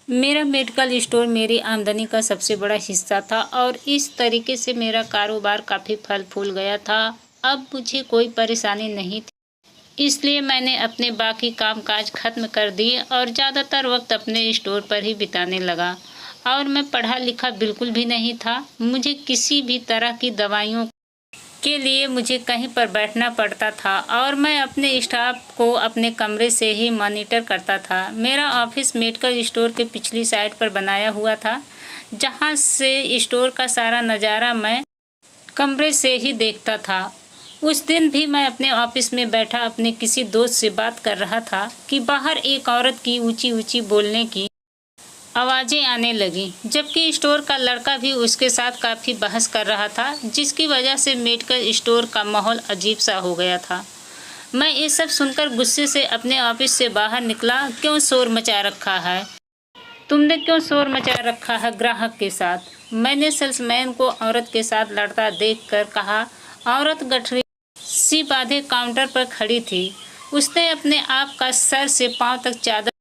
मेरा medical store मेरी आमदनी का सबसे बड़ा हिस्सा था और इस तरीके से मेरा कारोबार काफ़ी फल फूल गया था। अब मुझे कोई परेशानी नहीं थी, इसलिए मैंने अपने बाकी काम-काज खत्म कर दिए और ज़्यादातर वक़्त अपने स्टोर पर ही बिताने लगा। और मैं पढ़ा-लिखा बिल्कुल भी नहीं था। मुझे किसी भी तरह की दवाइयों के लिए मुझे कहीं पर बैठना पड़ता था और मैं अपने स्टाफ को अपने कमरे से ही मॉनिटर करता था। मेरा ऑफिस मेडिकल स्टोर के पिछली साइड पर बनाया हुआ था, जहाँ से स्टोर का सारा नज़ारा मैं कमरे से ही देखता था। उस दिन भी मैं अपने ऑफिस में बैठा अपने किसी दोस्त से बात कर रहा था कि बाहर एक औरत की ऊंची-ऊंची बोलने की आवाज़ें आने लगीं, जबकि स्टोर का लड़का भी उसके साथ काफ़ी बहस कर रहा था, जिसकी वजह से मेडिकल स्टोर का माहौल अजीब-सा हो गया था। मैं ये सब सुनकर गुस्से से अपने ऑफिस से बाहर निकला। क्यों शोर मचा रखा है? तुमने क्यों शोर मचा रखा है ग्राहक के साथ? मैंने सेल्समैन को औरत के साथ लड़ता देखकर कहा। औरत गठरी सी बांधे काउंटर पर खड़ी थी। उसने अपने आप का सर से पाँव तक चादर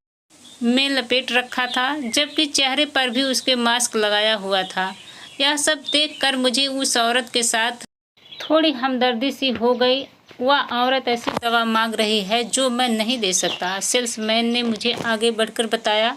में लपेट रखा था, जबकि चेहरे पर भी उसके मास्क लगाया हुआ था। यह सब देखकर मुझे उस औरत के साथ थोड़ी हमदर्दी सी हो गई। वह औरत ऐसी दवा मांग रही है जो मैं नहीं दे सकता। सेल्समैन ने मुझे आगे बढ़कर बताया,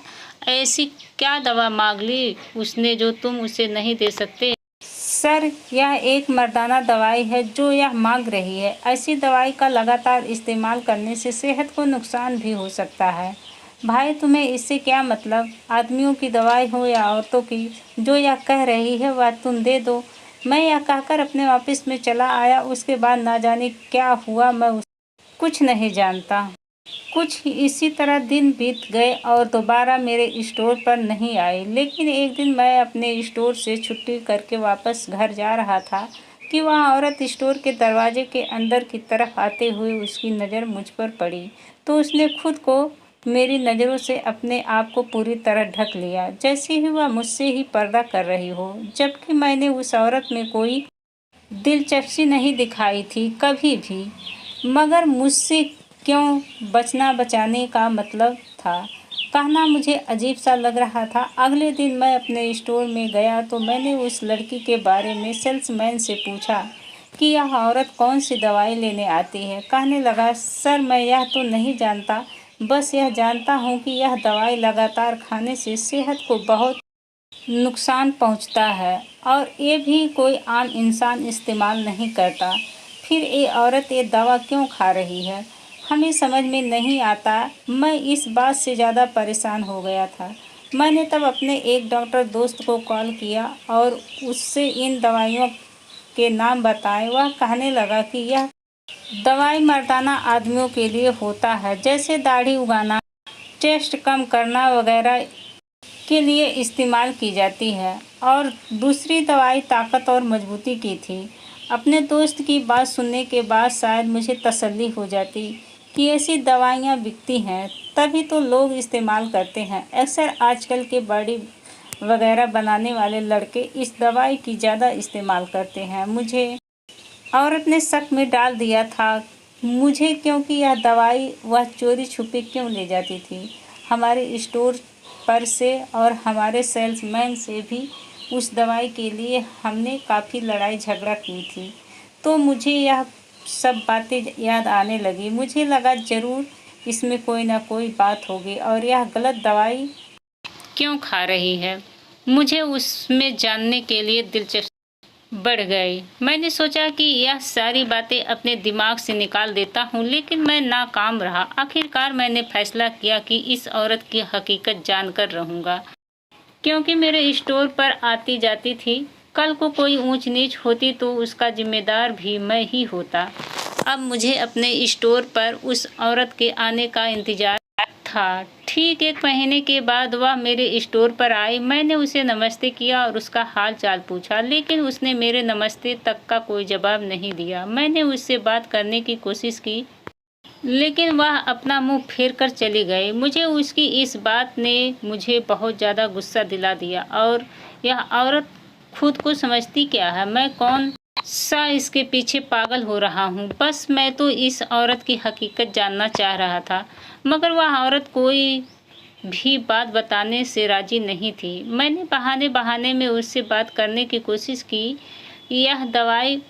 ऐसी क्या दवा मांग ली उसने जो तुम उसे नहीं दे सकते? सर, यह एक मर्दाना दवाई है जो यह मांग रही है। ऐसी दवाई का लगातार इस्तेमाल करने से सेहत को नुकसान भी हो सकता है। भाई, तुम्हें इससे क्या मतलब? आदमियों की दवाई हो या औरतों की, जो यह कह रही है वह तुम दे दो। मैं यह कहकर अपने ऑफिस में चला आया। उसके बाद ना जाने क्या हुआ, मैं कुछ नहीं जानता। कुछ इसी तरह दिन बीत गए और दोबारा मेरे स्टोर पर नहीं आए। लेकिन एक दिन मैं अपने स्टोर से छुट्टी करके वापस घर जा रहा था कि वह औरत स्टोर के दरवाजे के अंदर की तरफ आते हुए उसकी नज़र मुझ पर पड़ी, तो उसने खुद को मेरी नज़रों से अपने आप को पूरी तरह ढक लिया, जैसे ही वह मुझसे ही पर्दा कर रही हो। जबकि मैंने उस औरत में कोई दिलचस्पी नहीं दिखाई थी कभी भी, मगर मुझसे क्यों बचना बचाने का मतलब था, कहना मुझे अजीब सा लग रहा था। अगले दिन मैं अपने स्टोर में गया तो मैंने उस लड़की के बारे में सेल्समैन से पूछा कि यह औरत कौन सी दवाई लेने आती है। कहने लगा, सर मैं यह तो नहीं जानता, बस यह जानता हूँ कि यह दवाई लगातार खाने से सेहत को बहुत नुकसान पहुँचता है और ये भी कोई आम इंसान इस्तेमाल नहीं करता। फिर ये औरत ये दवा क्यों खा रही है, हमें समझ में नहीं आता। मैं इस बात से ज़्यादा परेशान हो गया था। मैंने तब अपने एक डॉक्टर दोस्त को कॉल किया और उससे इन दवाइयों के नाम बताए। वह कहने लगा कि यह दवाई मर्दाना आदमियों के लिए होता है, जैसे दाढ़ी उगाना, चेस्ट कम करना वगैरह के लिए इस्तेमाल की जाती है, और दूसरी दवाई ताकत और मजबूती की थी। अपने दोस्त की बात सुनने के बाद शायद मुझे तसल्ली हो जाती कि ऐसी दवाइयाँ बिकती हैं, तभी तो लोग इस्तेमाल करते हैं। अक्सर आजकल के बॉडी वगैरह बनाने वाले लड़के इस दवाई की ज़्यादा इस्तेमाल करते हैं। मुझे औरत ने शक में डाल दिया था मुझे, क्योंकि यह दवाई वह चोरी छुपे क्यों ले जाती थी हमारे स्टोर पर से, और हमारे सेल्समैन से भी उस दवाई के लिए हमने काफ़ी लड़ाई झगड़ा की थी। तो मुझे यह सब बातें याद आने लगी। मुझे लगा ज़रूर इसमें कोई ना कोई बात होगी और यह गलत दवाई क्यों खा रही है। मुझे उसमें जानने के लिए दिलचस्पी बढ़ गई। मैंने सोचा कि यह सारी बातें अपने दिमाग से निकाल देता हूँ, लेकिन मैं नाकाम रहा। आखिरकार मैंने फैसला किया कि इस औरत की हकीकत जानकर रहूँगा, क्योंकि मेरे स्टोर पर आती जाती थी। कल को कोई ऊंच नीच होती तो उसका जिम्मेदार भी मैं ही होता। अब मुझे अपने स्टोर पर उस औरत के आने का इंतजार था। ठीक 1 महीने के बाद वह मेरे स्टोर पर आई। मैंने उसे नमस्ते किया और उसका हाल चाल पूछा, लेकिन उसने मेरे नमस्ते तक का कोई जवाब नहीं दिया। मैंने उससे बात करने की कोशिश की, लेकिन वह अपना मुंह फेर कर चली गई। मुझे उसकी इस बात ने मुझे बहुत ज़्यादा गुस्सा दिला दिया। और यह औरत खुद को समझती क्या है? मैं कौन सा इसके पीछे पागल हो रहा हूँ? बस मैं तो इस औरत की हकीकत जानना चाह रहा था, मगर वह औरत कोई भी बात बताने से राजी नहीं थी। मैंने बहाने बहाने में उससे बात करने की कोशिश की, यह दवाई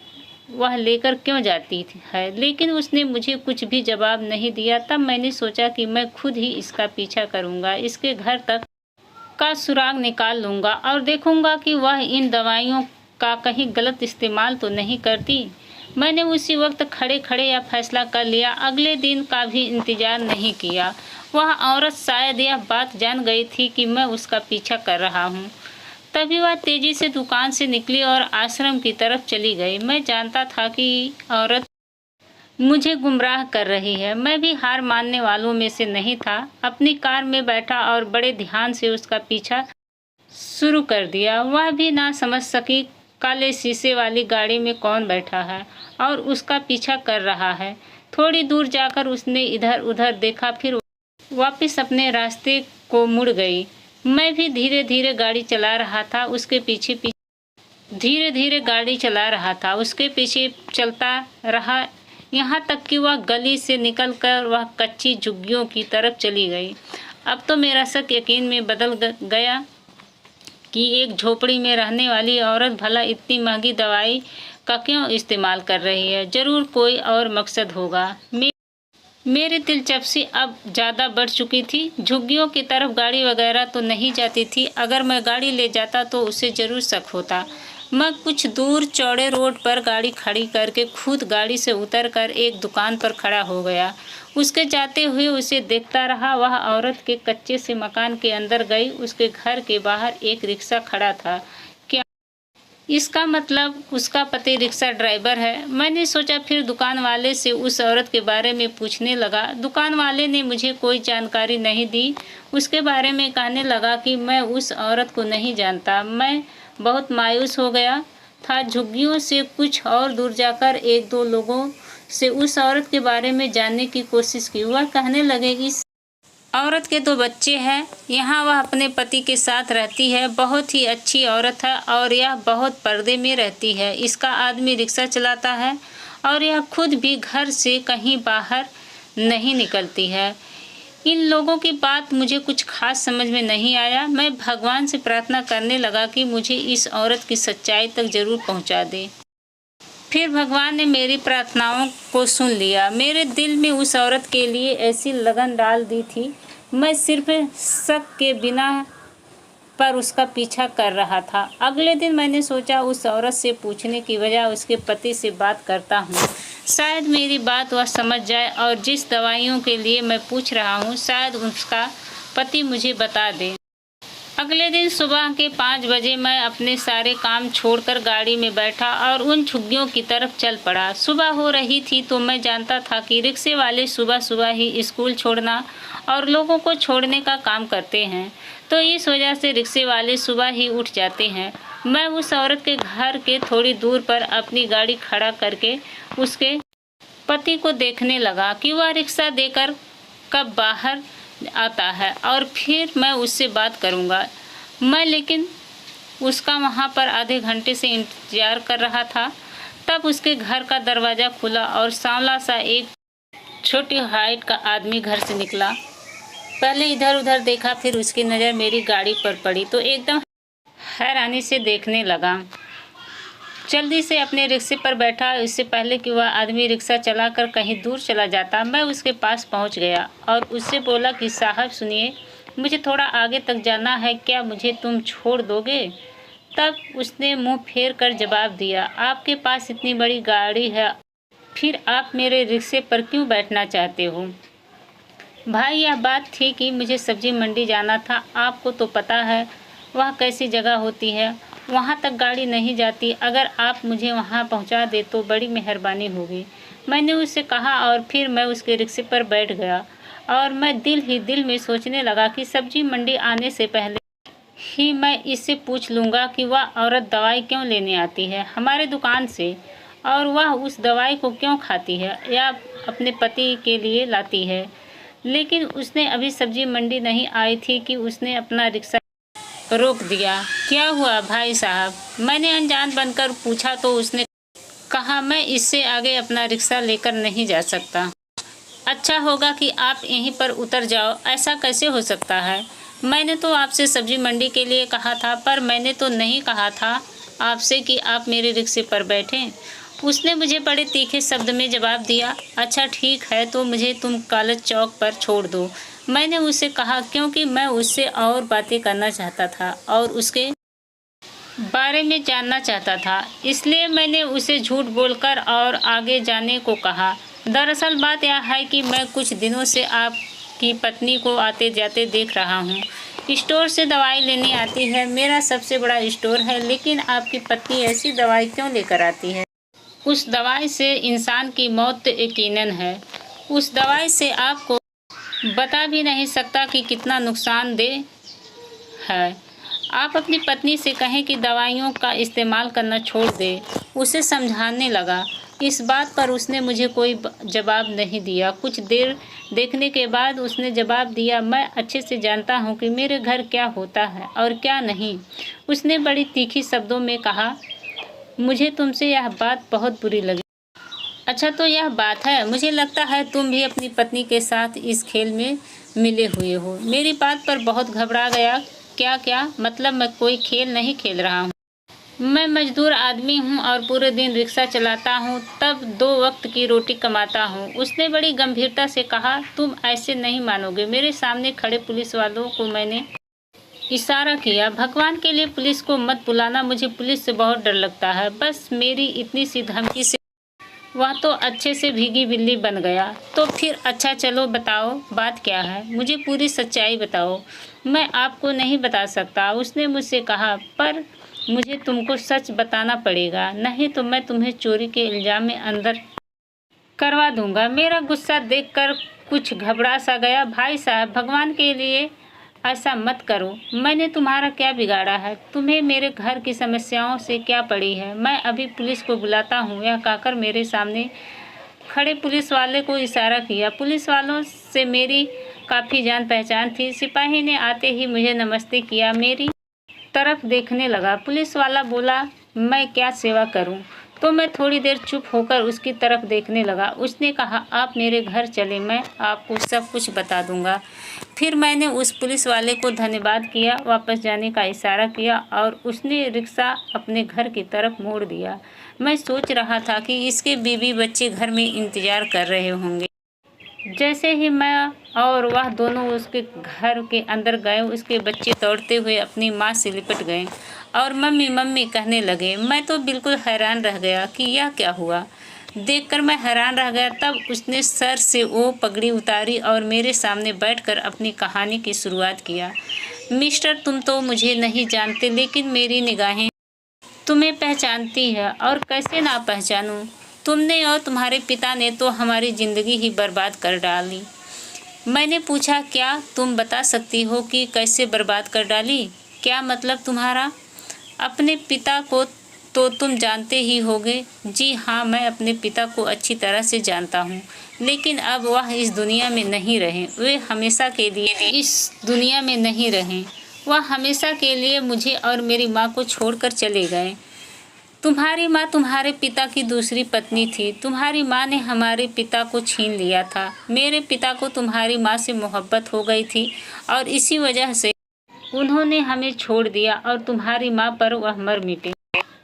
वह लेकर क्यों जाती है, लेकिन उसने मुझे कुछ भी जवाब नहीं दिया। तब मैंने सोचा कि मैं खुद ही इसका पीछा करूँगा, इसके घर तक का सुराग निकाल लूँगा और देखूँगा कि वह इन दवाइयों का कहीं गलत इस्तेमाल तो नहीं करती। मैंने उसी वक्त खड़े खड़े यह फैसला कर लिया। अगले दिन का भी इंतजार नहीं किया। वह औरत शायद यह बात जान गई थी कि मैं उसका पीछा कर रहा हूँ। तभी वह तेजी से दुकान से निकली और आश्रम की तरफ चली गई। मैं जानता था कि औरत मुझे गुमराह कर रही है। मैं भी हार मानने वालों में से नहीं था। अपनी कार में बैठा और बड़े ध्यान से उसका पीछा शुरू कर दिया। वह भी ना समझ सकी काले शीशे वाली गाड़ी में कौन बैठा है और उसका पीछा कर रहा है। थोड़ी दूर जाकर उसने इधर उधर देखा, फिर वापस अपने रास्ते को मुड़ गई। मैं भी धीरे धीरे गाड़ी चला रहा था, उसके पीछे चलता रहा, यहाँ तक कि वह गली से निकलकर वह कच्ची झुग्गियों की तरफ चली गई। अब तो मेरा शक यकीन में बदल गया कि एक झोपड़ी में रहने वाली औरत भला इतनी महंगी दवाई का क्यों इस्तेमाल कर रही है। जरूर कोई और मकसद होगा। मेरी दिलचस्पी अब ज़्यादा बढ़ चुकी थी। झुग्गियों की तरफ गाड़ी वगैरह तो नहीं जाती थी। अगर मैं गाड़ी ले जाता तो उसे ज़रूर शक होता। मैं कुछ दूर चौड़े रोड पर गाड़ी खड़ी करके खुद गाड़ी से उतरकर एक दुकान पर खड़ा हो गया। उसके जाते हुए उसे देखता रहा। वह औरत के कच्चे से मकान के अंदर गई। उसके घर के बाहर एक रिक्शा खड़ा था। क्या इसका मतलब उसका पति रिक्शा ड्राइवर है? मैंने सोचा। फिर दुकान वाले से उस औरत के बारे में पूछने लगा। दुकान वाले ने मुझे कोई जानकारी नहीं दी। उसके बारे में कहने लगा कि मैं उस औरत को नहीं जानता। मैं बहुत मायूस हो गया था। झुग्गियों से कुछ और दूर जाकर एक दो लोगों से उस औरत के बारे में जानने की कोशिश की। वह कहने लगे, इस औरत के 2 बच्चे हैं। यहाँ वह अपने पति के साथ रहती है। बहुत ही अच्छी औरत है और यह बहुत पर्दे में रहती है। इसका आदमी रिक्शा चलाता है और यह खुद भी घर से कहीं बाहर नहीं निकलती है। इन लोगों की बात मुझे कुछ खास समझ में नहीं आया। मैं भगवान से प्रार्थना करने लगा कि मुझे इस औरत की सच्चाई तक जरूर पहुंचा दे। फिर भगवान ने मेरी प्रार्थनाओं को सुन लिया। मेरे दिल में उस औरत के लिए ऐसी लगन डाल दी थी। मैं सिर्फ शक के बिना पर उसका पीछा कर रहा था। अगले दिन मैंने सोचा उस औरत से पूछने की बजाय उसके पति से बात करता हूँ। शायद मेरी बात वह समझ जाए और जिस दवाइयों के लिए मैं पूछ रहा हूँ शायद उसका पति मुझे बता दे। अगले दिन सुबह के 5 बजे मैं अपने सारे काम छोड़कर गाड़ी में बैठा और उन झुग्गियों की तरफ चल पड़ा। सुबह हो रही थी तो मैं जानता था कि रिक्शे वाले सुबह सुबह ही स्कूल छोड़ना और लोगों को छोड़ने का काम करते हैं, तो इस वजह से रिक्शे वाले सुबह ही उठ जाते हैं। मैं उस औरत के घर के थोड़ी दूर पर अपनी गाड़ी खड़ा करके उसके पति को देखने लगा कि वह रिक्शा देकर कब बाहर आता है और फिर मैं उससे बात करूंगा। मैं लेकिन उसका वहां पर आधे घंटे से इंतजार कर रहा था। तब उसके घर का दरवाज़ा खुला और सांवला सा एक छोटी हाइट का आदमी घर से निकला। पहले इधर उधर देखा, फिर उसकी नज़र मेरी गाड़ी पर पड़ी तो एकदम हैरानी से देखने लगा। जल्दी से अपने रिक्शे पर बैठा। इससे पहले कि वह आदमी रिक्शा चलाकर कहीं दूर चला जाता, मैं उसके पास पहुंच गया और उससे बोला कि साहब सुनिए, मुझे थोड़ा आगे तक जाना है, क्या मुझे तुम छोड़ दोगे? तब उसने मुंह फेर कर जवाब दिया, आपके पास इतनी बड़ी गाड़ी है, फिर आप मेरे रिक्शे पर क्यों बैठना चाहते हो? भाई, यह बात थी कि मुझे सब्जी मंडी जाना था। आपको तो पता है वह कैसी जगह होती है, वहाँ तक गाड़ी नहीं जाती। अगर आप मुझे वहाँ पहुँचा दे तो बड़ी मेहरबानी होगी, मैंने उससे कहा। और फिर मैं उसके रिक्शे पर बैठ गया और मैं दिल ही दिल में सोचने लगा कि सब्जी मंडी आने से पहले ही मैं इससे पूछ लूँगा कि वह औरत दवाई क्यों लेने आती है हमारे दुकान से, और वह उस दवाई को क्यों खाती है या अपने पति के लिए लाती है। लेकिन उसने अभी सब्जी मंडी नहीं आई थी कि उसने अपना रिक्शा रोक दिया। क्या हुआ भाई साहब? मैंने अनजान बनकर पूछा तो उसने कहा, मैं इससे आगे अपना रिक्शा लेकर नहीं जा सकता। अच्छा होगा कि आप यहीं पर उतर जाओ। ऐसा कैसे हो सकता है? मैंने तो आपसे सब्जी मंडी के लिए कहा था, पर मैंने तो नहीं कहा था आपसे कि आप मेरे रिक्शे पर बैठें। उसने मुझे बड़े तीखे शब्द में जवाब दिया। अच्छा ठीक है, तो मुझे तुम कॉलेज चौक पर छोड़ दो। मैंने उसे कहा, क्योंकि मैं उससे और बातें करना चाहता था और उसके बारे में जानना चाहता था। इसलिए मैंने उसे झूठ बोलकर और आगे जाने को कहा। दरअसल बात यह है कि मैं कुछ दिनों से आपकी पत्नी को आते जाते देख रहा हूँ। स्टोर से दवाई लेने आती है। मेरा सबसे बड़ा स्टोर है, लेकिन आपकी पत्नी ऐसी दवाई क्यों लेकर आती है? उस दवाई से इंसान की मौत यकीनन है। उस दवाई से आपको बता भी नहीं सकता कि कितना नुकसानदेह है। आप अपनी पत्नी से कहें कि दवाइयों का इस्तेमाल करना छोड़ दे। उसे समझाने लगा। इस बात पर उसने मुझे कोई जवाब नहीं दिया। कुछ देर देखने के बाद उसने जवाब दिया, मैं अच्छे से जानता हूँ कि मेरे घर क्या होता है और क्या नहीं। उसने बड़ी तीखी शब्दों में कहा, मुझे तुमसे यह बात बहुत बुरी लगी। अच्छा तो यह बात है। मुझे लगता है तुम भी अपनी पत्नी के साथ इस खेल में मिले हुए हो। मेरी बात पर बहुत घबरा गया। क्या मतलब? मैं कोई खेल नहीं खेल रहा हूँ। मैं मजदूर आदमी हूँ और पूरे दिन रिक्शा चलाता हूँ, तब 2 वक्त की रोटी कमाता हूँ। उसने बड़ी गंभीरता से कहा, तुम ऐसे नहीं मानोगे। मेरे सामने खड़े पुलिस वालों को मैंने इशारा किया। भगवान के लिए पुलिस को मत बुलाना। मुझे पुलिस से बहुत डर लगता है। बस मेरी इतनी सी धमकी से वह तो अच्छे से भीगी बिल्ली बन गया। तो फिर अच्छा चलो बताओ बात क्या है? मुझे पूरी सच्चाई बताओ। मैं आपको नहीं बता सकता, उसने मुझसे कहा, पर मुझे तुमको सच बताना पड़ेगा, नहीं तो मैं तुम्हें चोरी के इल्ज़ाम में अंदर करवा दूंगा। मेरा गुस्सा देखकर कुछ घबरा सा गया। भाई साहब, भगवान के लिए ऐसा मत करो। मैंने तुम्हारा क्या बिगाड़ा है? तुम्हें मेरे घर की समस्याओं से क्या पड़ी है? मैं अभी पुलिस को बुलाता हूँ। यह कहकर मेरे सामने खड़े पुलिस वाले को इशारा किया। पुलिस वालों से मेरी काफ़ी जान पहचान थी। सिपाही ने आते ही मुझे नमस्ते किया, मेरी तरफ देखने लगा। पुलिस वाला बोला, मैं क्या सेवा करूं? तो मैं थोड़ी देर चुप होकर उसकी तरफ देखने लगा। उसने कहा, आप मेरे घर चले, मैं आपको सब कुछ बता दूंगा। फिर मैंने उस पुलिस वाले को धन्यवाद किया, वापस जाने का इशारा किया और उसने रिक्शा अपने घर की तरफ मोड़ दिया। मैं सोच रहा था कि इसके बीवी बच्चे घर में इंतजार कर रहे होंगे। जैसे ही मैं और वह दोनों उसके घर के अंदर गए, उसके बच्चे दौड़ते हुए अपनी माँ से लिपट गए और मम्मी मम्मी कहने लगे। मैं तो बिल्कुल हैरान रह गया कि यह क्या हुआ। देखकर मैं हैरान रह गया। तब उसने सर से वो पगड़ी उतारी और मेरे सामने बैठकर अपनी कहानी की शुरुआत किया। मिस्टर, तुम तो मुझे नहीं जानते, लेकिन मेरी निगाहें तुम्हें पहचानती है। और कैसे ना पहचानूं? तुमने और तुम्हारे पिता ने तो हमारी ज़िंदगी ही बर्बाद कर डाली। मैंने पूछा, क्या तुम बता सकती हो कि कैसे बर्बाद कर डाली? क्या मतलब तुम्हारा? अपने पिता को तो तुम जानते ही होगे। जी हाँ, मैं अपने पिता को अच्छी तरह से जानता हूँ, लेकिन अब वह इस दुनिया में नहीं रहे। वे हमेशा के लिए इस दुनिया में नहीं रहे। वह हमेशा के लिए मुझे और मेरी माँ को छोड़कर चले गए। तुम्हारी माँ तुम्हारे पिता की दूसरी पत्नी थी। तुम्हारी माँ ने हमारे पिता को छीन लिया था। मेरे पिता को तुम्हारी माँ से मोहब्बत हो गई थी और इसी वजह से उन्होंने हमें छोड़ दिया और तुम्हारी माँ पर वह मर मिटे।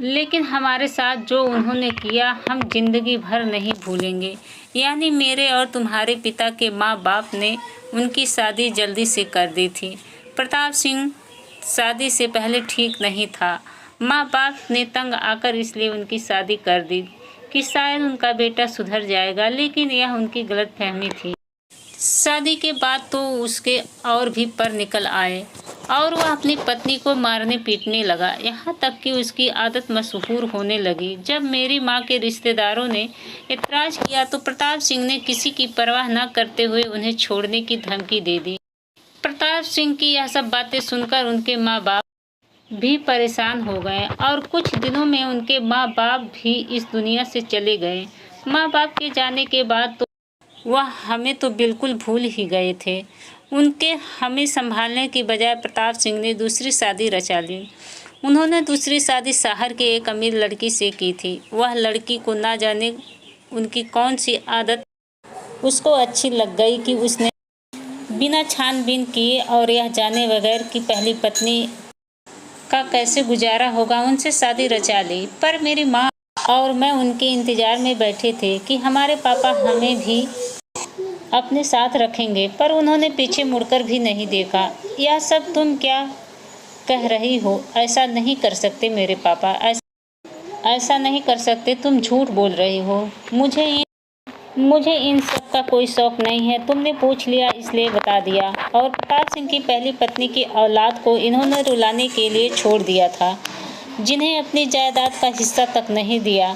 लेकिन हमारे साथ जो उन्होंने किया हम जिंदगी भर नहीं भूलेंगे। यानी मेरे और तुम्हारे पिता के माँ बाप ने उनकी शादी जल्दी से कर दी थी। प्रताप सिंह शादी से पहले ठीक नहीं था। माँ बाप ने तंग आकर इसलिए उनकी शादी कर दी कि शायद उनका बेटा सुधर जाएगा, लेकिन यह उनकी गलतफहमी थी। शादी के बाद तो उसके और भी पर निकल आए और वह अपनी पत्नी को मारने पीटने लगा, यहाँ तक कि उसकी आदत मशहूर होने लगी। जब मेरी माँ के रिश्तेदारों ने एतराज़ किया तो प्रताप सिंह ने किसी की परवाह न करते हुए उन्हें छोड़ने की धमकी दे दी। प्रताप सिंह की यह सब बातें सुनकर उनके माँ बाप भी परेशान हो गए और कुछ दिनों में उनके माँ बाप भी इस दुनिया से चले गए। माँ बाप के जाने के बाद तो वह हमें तो बिल्कुल भूल ही गए थे। उनके हमें संभालने की बजाय प्रताप सिंह ने दूसरी शादी रचा ली। उन्होंने दूसरी शादी शहर के एक अमीर लड़की से की थी। वह लड़की को ना जाने उनकी कौन सी आदत उसको अच्छी लग गई कि उसने बिना छानबीन किए और यह जाने बगैर कि पहली पत्नी का कैसे गुजारा होगा उनसे शादी रचा ली। पर मेरी माँ और मैं उनके इंतज़ार में बैठे थे कि हमारे पापा हमें भी अपने साथ रखेंगे, पर उन्होंने पीछे मुड़कर भी नहीं देखा। यह सब तुम क्या कह रही हो? ऐसा नहीं कर सकते मेरे पापा, ऐसा नहीं कर सकते। तुम झूठ बोल रही हो। मुझे इन सब का कोई शौक नहीं है। तुमने पूछ लिया इसलिए बता दिया। और प्रताप सिंह की पहली पत्नी की औलाद को इन्होंने रुलाने के लिए छोड़ दिया था, जिन्हें अपनी जायदाद का हिस्सा तक नहीं दिया।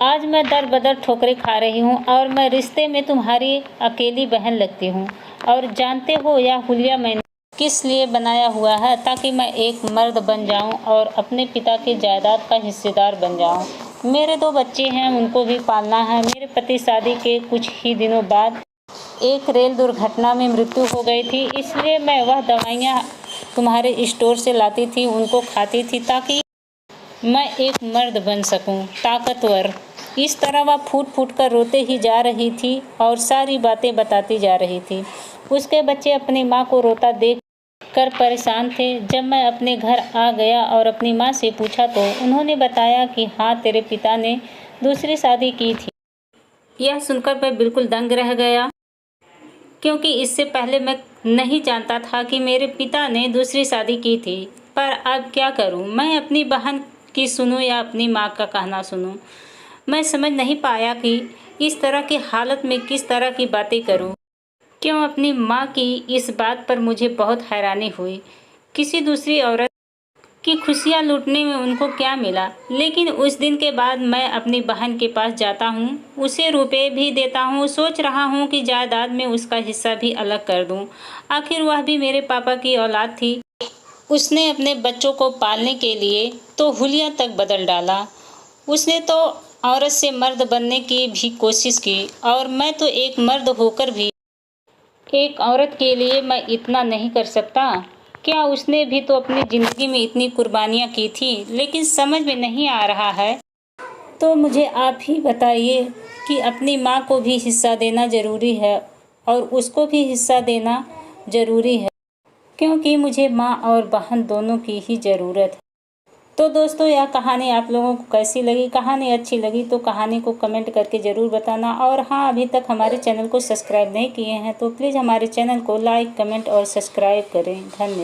आज मैं दर बदर ठोकरें खा रही हूँ और मैं रिश्ते में तुम्हारी अकेली बहन लगती हूँ। और जानते हो यह हुलिया मैंने किस लिए बनाया हुआ है? ताकि मैं एक मर्द बन जाऊँ और अपने पिता की जायदाद का हिस्सेदार बन जाऊँ। मेरे 2 बच्चे हैं, उनको भी पालना है। मेरे पति शादी के कुछ ही दिनों बाद एक रेल दुर्घटना में मृत्यु हो गई थी, इसलिए मैं वह दवाइयाँ तुम्हारे स्टोर से लाती थी, उनको खाती थी ताकि मैं एक मर्द बन सकूं, ताकतवर। इस तरह वह फूट फूट कर रोते ही जा रही थी और सारी बातें बताती जा रही थी। उसके बच्चे अपनी माँ को रोता देख कर परेशान थे। जब मैं अपने घर आ गया और अपनी माँ से पूछा तो उन्होंने बताया कि हाँ, तेरे पिता ने दूसरी शादी की थी। यह सुनकर मैं बिल्कुल दंग रह गया, क्योंकि इससे पहले मैं नहीं जानता था कि मेरे पिता ने दूसरी शादी की थी। पर अब क्या करूं? मैं अपनी बहन की सुनूं या अपनी माँ का कहना सुनूं? मैं समझ नहीं पाया कि इस तरह की हालत में किस तरह की बातें करूं। क्यों अपनी माँ की इस बात पर मुझे बहुत हैरानी हुई। किसी दूसरी औरत की खुशियाँ लूटने में उनको क्या मिला? लेकिन उस दिन के बाद मैं अपनी बहन के पास जाता हूँ, उसे रुपए भी देता हूँ। सोच रहा हूँ कि जायदाद में उसका हिस्सा भी अलग कर दूँ। आखिर वह भी मेरे पापा की औलाद थी। उसने अपने बच्चों को पालने के लिए तो हुलिया तक बदल डाला। उसने तो औरत से मर्द बनने की भी कोशिश की, और मैं तो एक मर्द होकर भी एक औरत के लिए मैं इतना नहीं कर सकता। क्या उसने भी तो अपनी ज़िंदगी में इतनी कुर्बानियाँ की थी? लेकिन समझ में नहीं आ रहा है। तो मुझे आप ही बताइए कि अपनी माँ को भी हिस्सा देना ज़रूरी है और उसको भी हिस्सा देना ज़रूरी है, क्योंकि मुझे माँ और बहन दोनों की ही ज़रूरत है। तो दोस्तों, यह कहानी आप लोगों को कैसी लगी? कहानी अच्छी लगी तो कहानी को कमेंट करके ज़रूर बताना। और हाँ, अभी तक हमारे चैनल को सब्सक्राइब नहीं किए हैं तो प्लीज़ हमारे चैनल को लाइक, कमेंट और सब्सक्राइब करें। धन्यवाद।